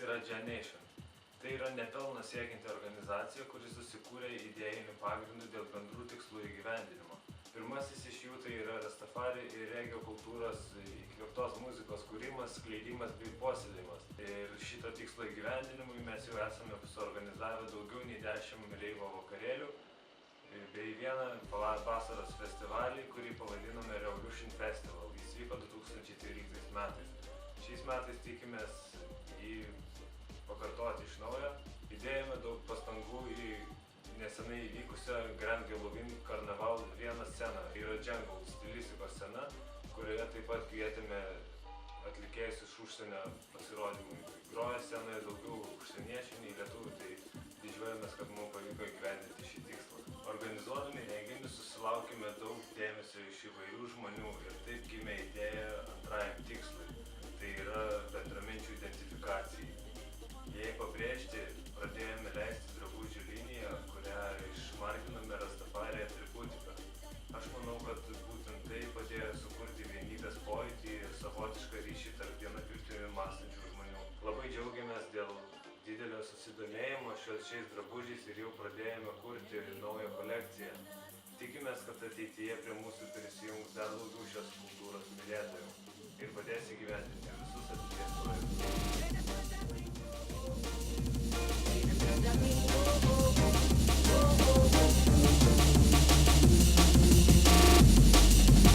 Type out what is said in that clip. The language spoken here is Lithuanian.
yra Genation. Tai yra nepelno siekianti organizacija, kuri susikūrė idėjiniu pagrindu dėl bendrų tikslų įgyvendinimo. Pirmasis iš jų tai yra Rastafari ir regio kultūros įkvėptos muzikos kūrimas, skleidimas bei puoselėjimas. Ir šito tikslo įgyvendinimui mes jau esame suorganizavę daugiau nei 10 reivo vakarėlių bei vieną vasaros festivalį, kurį pavadinome Revolution Festival. Jis vyko 2013 metais. Šiais metais tikimės jį pakartoti iš naujo. Įdėjome daug pastangų į nesenai įvykusią Grand Halloween Carnival vieną sceną. Tai yra jungle stilistikos scena, kurioje taip pat kvietėme atlikėjus iš užsienio pasirodymui. Groja scenoje daugiau užsieniečių nei lietuvių, tai didžiuojamės, kad mums pavyko įgyvendinti šį tikslą. Organizuodami renginį susilaukime daug dėmesio iš įvairių žmonių ir taip gimė idėja antrajam tikslui. Tai yra bendraminčių identifikacijai. Jei pabrėžti, pradėjome leisti drabužių liniją, kurią išmarginome Rastafari atributiką. Aš manau, kad būtent tai padėjo sukurti vienybės pojūtį ir savotišką ryšį tarp viena kryptimi mąstančių žmonių. Labai džiaugiamės dėl didelio susidomėjimo šiais drabužiais ir jau pradėjome kurti naują kolekciją. Tikimės, kad ateityje prie mūsų prisijungs dar daugiau šios kultūros mylėtojų ir padės įgyvendinti visus ateities projektus.